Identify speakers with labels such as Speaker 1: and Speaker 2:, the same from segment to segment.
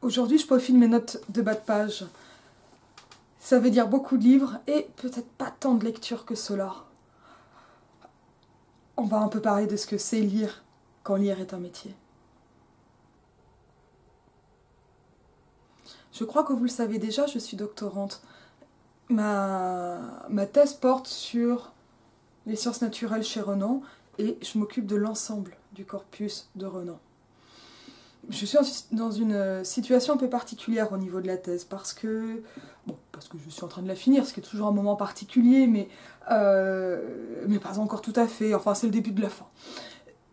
Speaker 1: Aujourd'hui, je peaufine mes notes de bas de page. Ça veut dire beaucoup de livres et peut-être pas tant de lecture que cela. On va un peu parler de ce que c'est lire quand lire est un métier. Je crois que vous le savez déjà, je suis doctorante. Ma thèse porte sur les sciences naturelles chez Renan et je m'occupe de l'ensemble du corpus de Renan. Je suis dans une situation un peu particulière au niveau de la thèse parce que je suis en train de la finir, ce qui est toujours un moment particulier, mais pas encore tout à fait. Enfin, c'est le début de la fin.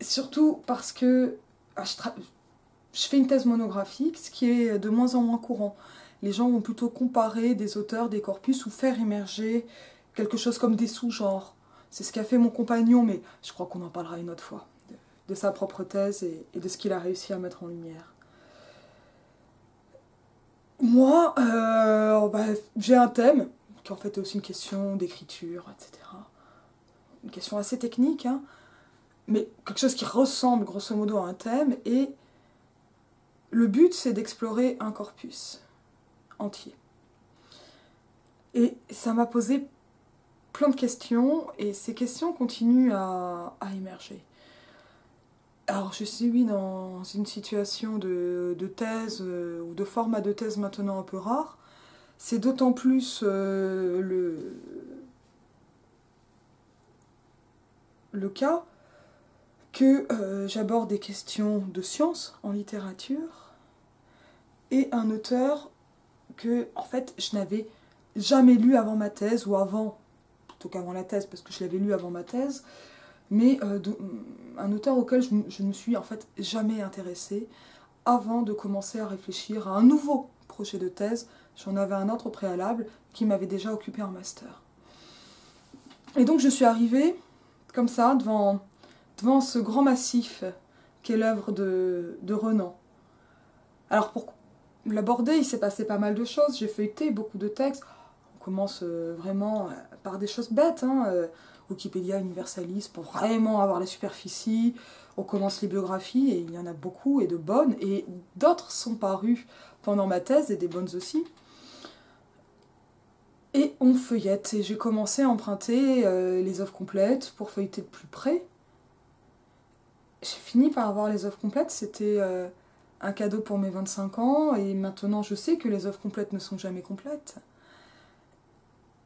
Speaker 1: Surtout parce que je fais une thèse monographique, ce qui est de moins en moins courant. Les gens vont plutôt comparer des auteurs, des corpus ou faire émerger quelque chose comme des sous-genres. C'est ce qu'a fait mon compagnon, mais je crois qu'on en parlera une autre fois, de sa propre thèse et de ce qu'il a réussi à mettre en lumière. Moi, j'ai un thème, qui en fait est aussi une question d'écriture, etc. Une question assez technique, hein, mais quelque chose qui ressemble grosso modo à un thème, et le but c'est d'explorer un corpus entier. Et ça m'a posé plein de questions, et ces questions continuent à émerger. Alors je suis dans une situation de thèse, ou de format de thèse maintenant un peu rare. C'est d'autant plus le cas que j'aborde des questions de science en littérature et un auteur que en fait je n'avais jamais lu avant ma thèse, ou plutôt qu'avant la thèse parce que je l'avais lu avant ma thèse, mais un auteur auquel je ne me suis en fait jamais intéressée avant de commencer à réfléchir à un nouveau projet de thèse. J'en avais un autre au préalable qui m'avait déjà occupé en master. Et donc je suis arrivée comme ça devant ce grand massif qu'est l'œuvre de Renan. Alors pour l'aborder, il s'est passé pas mal de choses. J'ai feuilleté beaucoup de textes. On commence vraiment par des choses bêtes, hein. Wikipédia Universalis pour vraiment avoir la superficie. On commence les biographies et il y en a beaucoup et de bonnes, et d'autres sont parues pendant ma thèse et des bonnes aussi. Et on feuillette, et j'ai commencé à emprunter les œuvres complètes pour feuilleter de plus près. J'ai fini par avoir les œuvres complètes, c'était un cadeau pour mes 25 ans, et maintenant je sais que les œuvres complètes ne sont jamais complètes.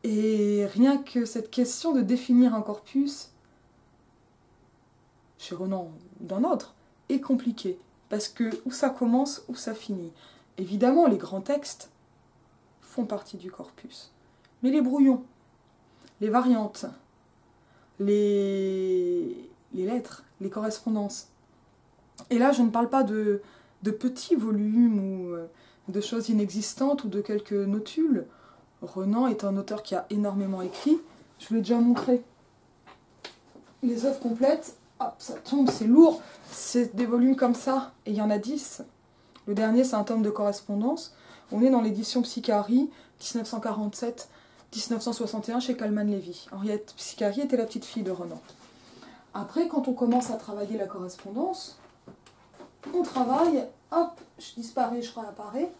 Speaker 1: Et rien que cette question de définir un corpus, chez Renan ou d'un autre, est compliquée, parce que où ça commence, où ça finit. Évidemment, les grands textes font partie du corpus, mais les brouillons, les variantes, les lettres, les correspondances. Et là, je ne parle pas de petits volumes ou de choses inexistantes ou de quelques notules. Renan est un auteur qui a énormément écrit. Je vous l'ai déjà montré. Les œuvres complètes, hop, ça tombe, c'est lourd. C'est des volumes comme ça, et il y en a 10. Le dernier, c'est un tome de correspondance. On est dans l'édition Psychari, 1947-1961, chez Kalman Levy. Henriette Psychari était la petite fille de Renan. Après, quand on commence à travailler la correspondance, on travaille, hop, je disparais, je réapparais.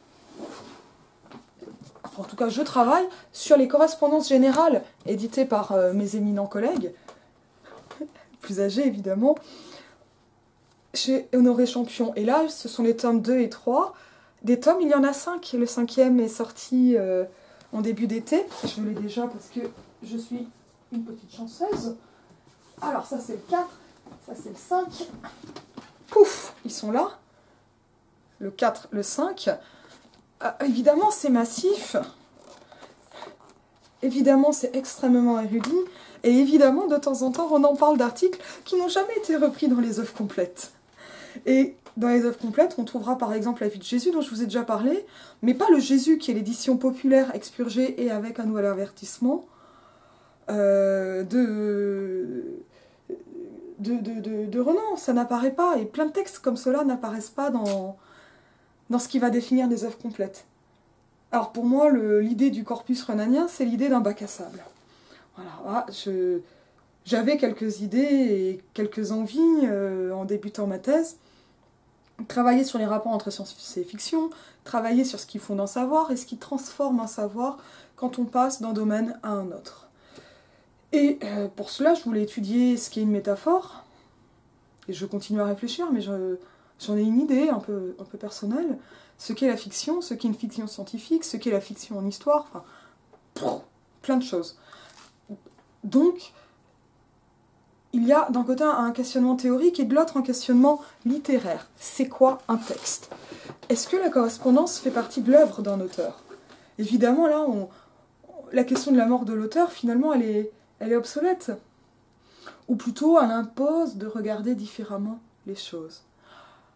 Speaker 1: Enfin, en tout cas, je travaille sur les correspondances générales éditées par mes éminents collègues, plus âgés évidemment, chez Honoré Champion. Et là, ce sont les tomes 2 et 3. Des tomes, il y en a 5. Le 5e est sorti en début d'été. Je l'ai déjà parce que je suis une petite chanceuse. Alors ça c'est le 4, ça c'est le 5. Pouf, ils sont là. Le 4, le 5. Évidemment c'est massif. Évidemment c'est extrêmement érudit. Et évidemment de temps en temps on en parle d'articles qui n'ont jamais été repris dans les œuvres complètes. Et dans les œuvres complètes, on trouvera par exemple la vie de Jésus dont je vous ai déjà parlé, mais pas le Jésus qui est l'édition populaire expurgée et avec un nouvel avertissement de Renan. Ça n'apparaît pas, et plein de textes comme cela n'apparaissent pas dans ce qui va définir des œuvres complètes. Alors pour moi, l'idée du corpus renanien, c'est l'idée d'un bac à sable. Voilà, j'avais quelques idées et quelques envies en débutant ma thèse. travailler sur les rapports entre science et fiction, travailler sur ce qu'ils font d'un savoir et ce qui transforme un savoir quand on passe d'un domaine à un autre. Et pour cela, je voulais étudier ce qu'est une métaphore, et je continue à réfléchir, mais j'en ai une idée un peu personnelle, ce qu'est la fiction, ce qu'est une fiction scientifique, ce qu'est la fiction en histoire, enfin, plein de choses. Donc, il y a d'un côté un questionnement théorique et de l'autre un questionnement littéraire. C'est quoi un texte? Est-ce que la correspondance fait partie de l'œuvre d'un auteur? Évidemment, là, la question de la mort de l'auteur, finalement, elle est obsolète. Ou plutôt, elle impose de regarder différemment les choses.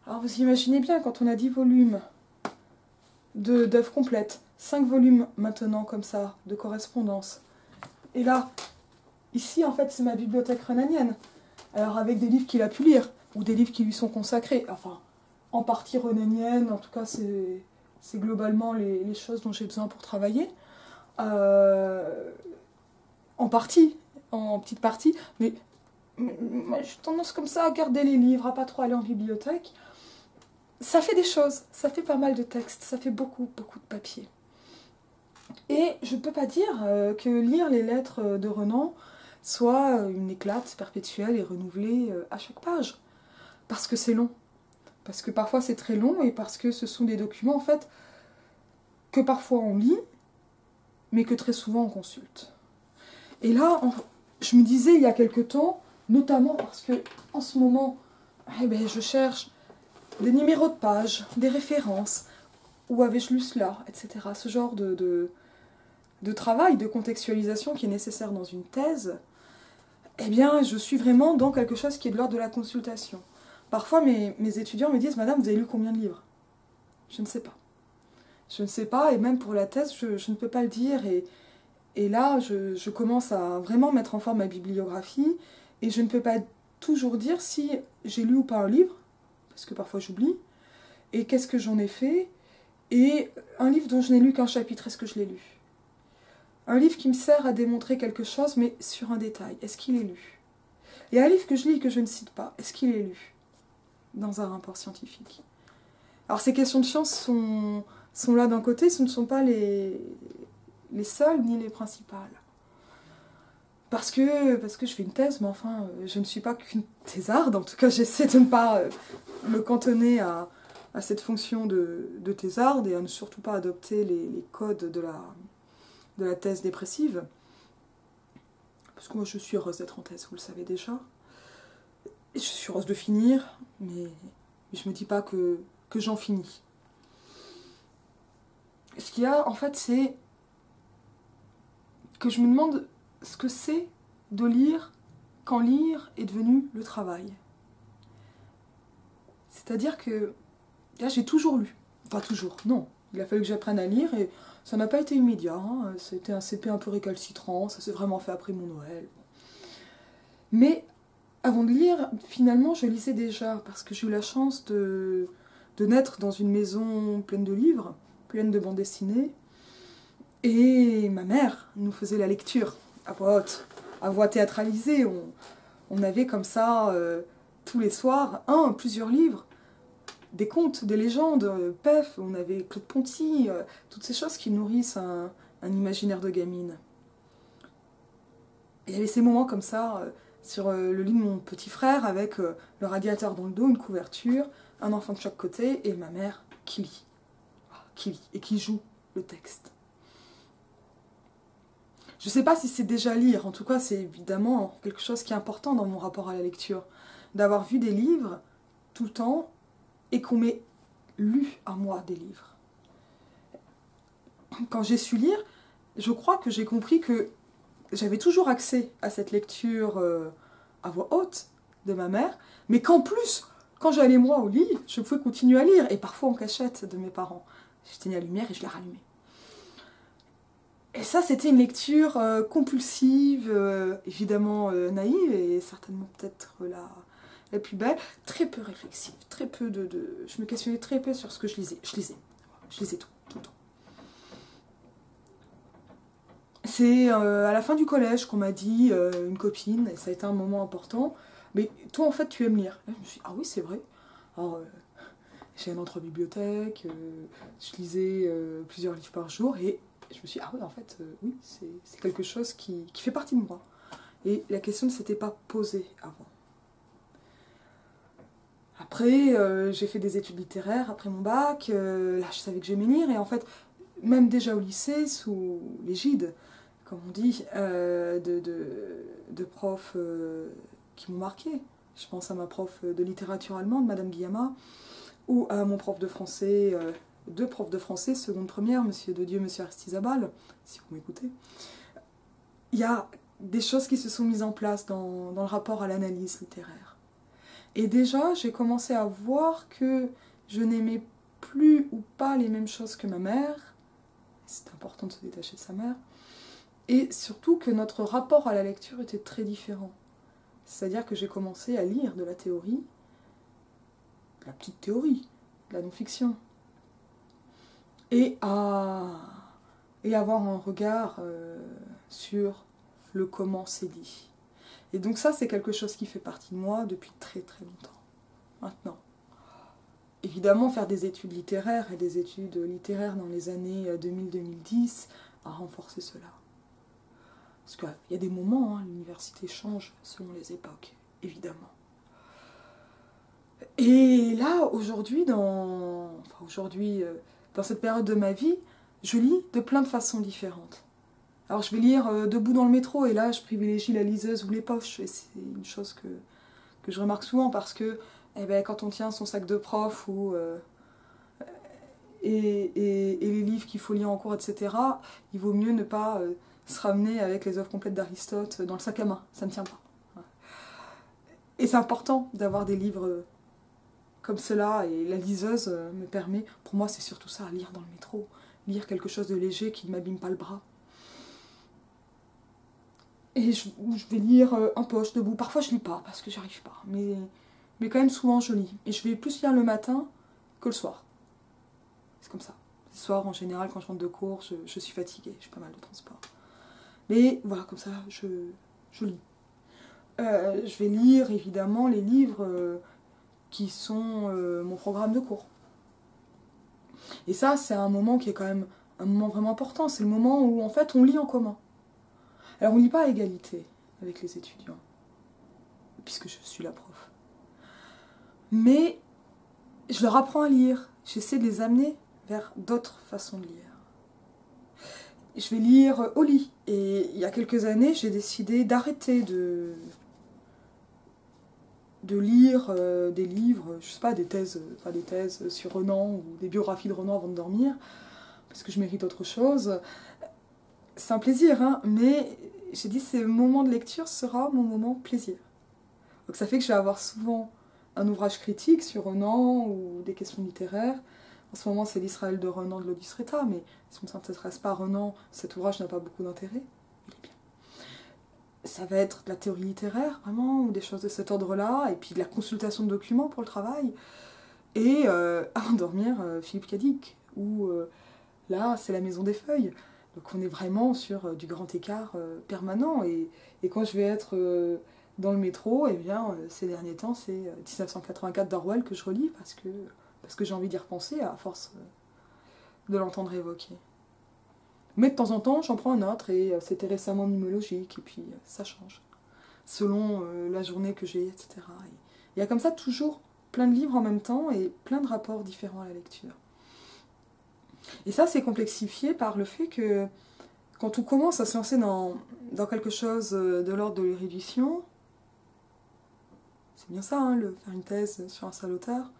Speaker 1: Alors vous imaginez bien, quand on a 10 volumes d'œuvres complètes, 5 volumes maintenant comme ça, de correspondance, et là, ici en fait c'est ma bibliothèque rhénanienne, alors avec des livres qu'il a pu lire, ou des livres qui lui sont consacrés, enfin, en partie rhénanienne, en tout cas c'est globalement les choses dont j'ai besoin pour travailler, en partie, en petite partie, mais j'ai tendance comme ça à garder les livres, à pas trop aller en bibliothèque. Ça fait des choses, ça fait pas mal de textes, ça fait beaucoup de papier. Et je ne peux pas dire que lire les lettres de Renan soit une éclate perpétuelle et renouvelée à chaque page. Parce que c'est long. Parce que parfois c'est très long et parce que ce sont des documents en fait que parfois on lit, mais que très souvent on consulte. Et là, je me disais il y a quelque temps, notamment parce que en ce moment, je cherche des numéros de pages, des références, où avais-je lu cela, etc. Ce genre de travail, de contextualisation qui est nécessaire dans une thèse, eh bien, je suis vraiment dans quelque chose qui est de l'ordre de la consultation. Parfois, mes étudiants me disent « Madame, vous avez lu combien de livres ?» Je ne sais pas. Je ne sais pas, et même pour la thèse, je ne peux pas le dire. Et là, je commence à vraiment mettre en forme ma bibliographie, et je ne peux pas toujours dire si j'ai lu ou pas un livre, parce que parfois j'oublie, et qu'est-ce que j'en ai fait, et un livre dont je n'ai lu qu'un chapitre, est-ce que je l'ai lu? Un livre qui me sert à démontrer quelque chose, mais sur un détail, est-ce qu'il est lu? Et un livre que je lis et que je ne cite pas, est-ce qu'il est lu dans un rapport scientifique? Alors ces questions de science sont là d'un côté, ce ne sont pas les seules ni les principales. Parce que je fais une thèse, mais enfin, je ne suis pas qu'une thésarde, en tout cas j'essaie de ne pas me cantonner à cette fonction de thésarde et à ne surtout pas adopter les codes de la thèse dépressive. Parce que moi je suis heureuse d'être en thèse, vous le savez déjà. Et je suis heureuse de finir, mais je me dis pas que j'en finis. Ce qu'il y a en fait, c'est que je me demande ce que c'est de lire quand lire est devenu le travail. C'est-à-dire que là, j'ai toujours lu. Enfin toujours, non. Il a fallu que j'apprenne à lire et ça n'a pas été immédiat. Hein. C'était un CP un peu récalcitrant, ça s'est vraiment fait après mon Noël. Mais avant de lire, finalement, je lisais déjà parce que j'ai eu la chance de naître dans une maison pleine de livres, pleine de bandes dessinées. Et ma mère nous faisait la lecture à voix haute, à voix théâtralisée. On avait comme ça, tous les soirs, plusieurs livres, des contes, des légendes, Pef, on avait Claude Ponty, toutes ces choses qui nourrissent un imaginaire de gamine. Et il y avait ces moments comme ça, sur le lit de mon petit frère, avec le radiateur dans le dos, une couverture, un enfant de chaque côté, et ma mère qui lit, et qui joue le texte. Je ne sais pas si c'est déjà lire, en tout cas c'est évidemment quelque chose qui est important dans mon rapport à la lecture, d'avoir vu des livres tout le temps et qu'on m'ait lu à moi des livres. Quand j'ai su lire, je crois que j'ai compris que j'avais toujours accès à cette lecture à voix haute de ma mère, mais qu'en plus, quand j'allais moi au lit, je pouvais continuer à lire, et parfois en cachette de mes parents. J'éteignais la lumière et je la rallumais. Et ça, c'était une lecture compulsive, évidemment naïve, et certainement peut-être la plus belle, très peu réflexive, très peu je me questionnais très peu sur ce que je lisais. Je lisais tout le temps. C'est à la fin du collège qu'on m'a dit, une copine, et ça a été un moment important, mais toi en fait tu aimes lire. Et je me suis dit, ah oui c'est vrai. Alors, J'allais dans 3 bibliothèques, je lisais plusieurs livres par jour, et je me suis dit, ah oui, en fait, oui, c'est quelque chose qui fait partie de moi. Et la question ne s'était pas posée avant. Après, j'ai fait des études littéraires après mon bac, là je savais que j'aimais lire, et en fait, même déjà au lycée, sous l'égide, comme on dit, de profs qui m'ont marqué. Je pense à ma prof de littérature allemande, Madame Guillama, ou à mon prof de français, deux profs de français, seconde première, Monsieur de Dieu, Monsieur Aristizabal, si vous m'écoutez. Il y a des choses qui se sont mises en place dans le rapport à l'analyse littéraire. Et déjà, j'ai commencé à voir que je n'aimais plus ou pas les mêmes choses que ma mère. C'est important de se détacher de sa mère. Et surtout que notre rapport à la lecture était très différent. C'est-à-dire que j'ai commencé à lire de la théorie, de la petite théorie, de la non-fiction, et avoir un regard sur le comment c'est dit. Et donc ça, c'est quelque chose qui fait partie de moi depuis très très longtemps, maintenant. Évidemment, faire des études littéraires et des études littéraires dans les années 2000-2010 a renforcé cela. Parce qu'il y a des moments, hein, l'université change selon les époques, évidemment. Et là, aujourd'hui, dans cette période de ma vie, je lis de plein de façons différentes. Alors je vais lire debout dans le métro, et là je privilégie la liseuse ou les poches, et c'est une chose que je remarque souvent, parce que quand on tient son sac de prof et les livres qu'il faut lire en cours, etc., il vaut mieux ne pas se ramener avec les œuvres complètes d'Aristote dans le sac à main, ça ne tient pas. Et c'est important d'avoir des livres comme cela, et la liseuse me permet, pour moi c'est surtout ça, lire dans le métro, lire quelque chose de léger qui ne m'abîme pas le bras. Et je vais lire en poche, debout. Parfois je lis pas parce que j'y arrive pas, mais quand même souvent je lis. Et je vais plus lire le matin que le soir. C'est comme ça. Le soir, en général, quand je rentre de cours, je suis fatiguée, j'ai pas mal de transport. Mais voilà, comme ça, je lis. Je vais lire évidemment les livres qui sont mon programme de cours. Et ça, c'est un moment qui est quand même un moment vraiment important. C'est le moment où en fait on lit en commun. Alors on ne lit pas à égalité avec les étudiants, puisque je suis la prof. Mais je leur apprends à lire. J'essaie de les amener vers d'autres façons de lire. Je vais lire au lit. Et il y a quelques années, j'ai décidé d'arrêter de lire des livres, je sais pas, des thèses sur Renan ou des biographies de Renan avant de dormir, parce que je mérite autre chose. C'est un plaisir, hein, mais j'ai dit ce moment de lecture sera mon moment plaisir. Donc ça fait que je vais avoir souvent un ouvrage critique sur Renan ou des questions littéraires. En ce moment, c'est l'Israël de Renan de l'Odus Reta, mais si on ne s'intéresse pas à Renan, cet ouvrage n'a pas beaucoup d'intérêt. Il est bien. Ça va être de la théorie littéraire, vraiment, ou des choses de cet ordre-là, et puis de la consultation de documents pour le travail. Et avant de dormir, Philippe Cadic, où là, c'est la Maison des Feuilles. Donc on est vraiment sur du grand écart permanent. Et quand je vais être dans le métro, eh bien, ces derniers temps, c'est 1984 d'Orwell que je relis, parce que j'ai envie d'y repenser à force de l'entendre évoquer. Mais de temps en temps, j'en prends un autre, et c'était récemment mimologique, et puis ça change, selon la journée que j'ai, etc. Et il y a comme ça toujours plein de livres en même temps, et plein de rapports différents à la lecture. Et ça, c'est complexifié par le fait que quand on commence à se lancer dans quelque chose de l'ordre de l'érudition, c'est bien ça, hein, faire une thèse sur un seul auteur,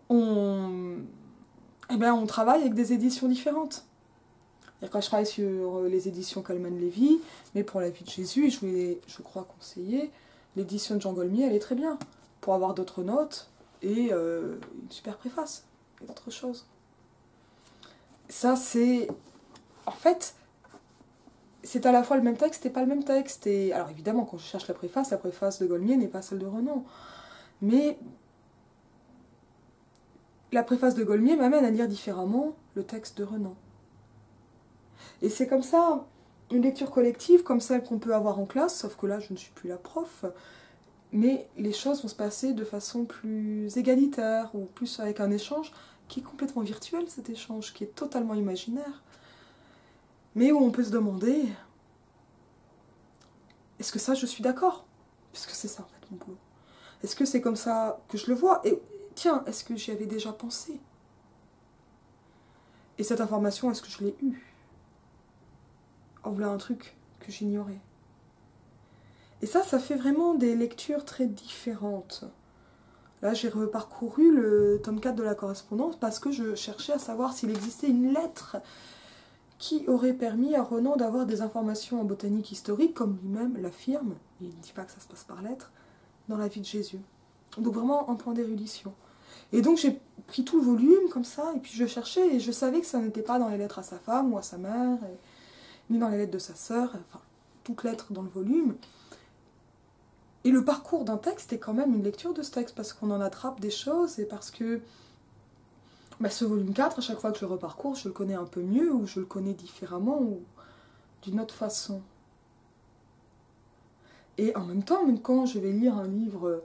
Speaker 1: on travaille avec des éditions différentes. Quand je travaille sur les éditions Coleman-Lévy, mais pour La vie de Jésus, je crois conseiller, l'édition de Jean Golmier, elle est très bien, pour avoir d'autres notes et une super préface, et d'autres choses. Ça, c'est... En fait, c'est à la fois le même texte et pas le même texte. Et alors évidemment, quand je cherche la préface de Golmier n'est pas celle de Renan. Mais la préface de Golmier m'amène à lire différemment le texte de Renan. Et c'est comme ça, une lecture collective, comme celle qu'on peut avoir en classe, sauf que là, je ne suis plus la prof, mais les choses vont se passer de façon plus égalitaire, ou plus avec un échange qui est complètement virtuel, cet échange, qui est totalement imaginaire, mais où on peut se demander, est-ce que ça, je suis d'accord? Puisque c'est ça, en fait, mon boulot. Est-ce que c'est comme ça que je le vois? Et tiens, est-ce que j'y avais déjà pensé? Et cette information, est-ce que je l'ai eue? En voilà un truc que j'ignorais. Et ça fait vraiment des lectures très différentes. Là, j'ai reparcouru le tome 4 de la correspondance parce que je cherchais à savoir s'il existait une lettre qui aurait permis à Renan d'avoir des informations en botanique historique, comme lui-même l'affirme, il ne dit pas que ça se passe par lettre, dans la vie de Jésus. Donc vraiment un point d'érudition. Et donc j'ai pris tout le volume comme ça, et puis je cherchais, et je savais que ça n'était pas dans les lettres à sa femme ou à sa mère, ni dans les lettres de sa sœur, enfin, toute lettre dans le volume. Et le parcours d'un texte est quand même une lecture de ce texte, parce qu'on en attrape des choses, et parce que ce volume 4, à chaque fois que je le reparcours, je le connais un peu mieux, ou je le connais différemment, ou d'une autre façon. Et en même temps, même quand je vais lire un livre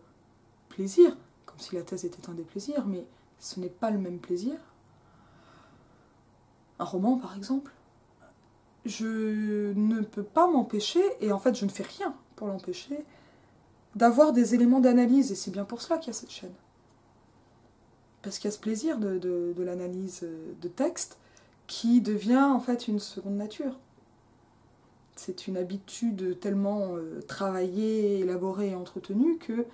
Speaker 1: plaisir, comme si la thèse était un des plaisirs, mais ce n'est pas le même plaisir, un roman par exemple, je ne peux pas m'empêcher, et en fait je ne fais rien pour l'empêcher, d'avoir des éléments d'analyse, et c'est bien pour cela qu'il y a cette chaîne. Parce qu'il y a ce plaisir de l'analyse de texte qui devient en fait une seconde nature. C'est une habitude tellement travaillée, élaborée et entretenue que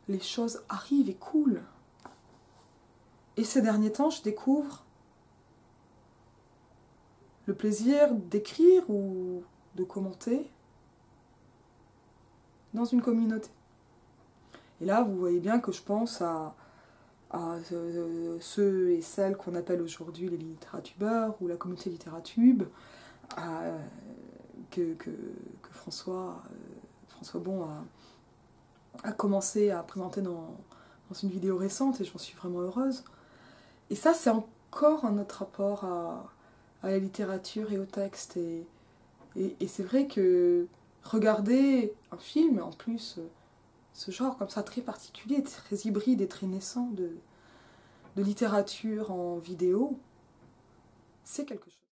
Speaker 1: les choses arrivent et coulent. Et ces derniers temps, je découvre le plaisir d'écrire ou de commenter dans une communauté. Et là, vous voyez bien que je pense à ceux et celles qu'on appelle aujourd'hui les littératubeurs ou la communauté littératube, que François Bon a commencé à présenter dans une vidéo récente, et j'en suis vraiment heureuse. Et ça, c'est encore un autre rapport à la littérature et au texte. Et c'est vrai que regarder un film, en plus, ce genre comme ça très particulier, très hybride et très naissant de littérature en vidéo, c'est quelque chose.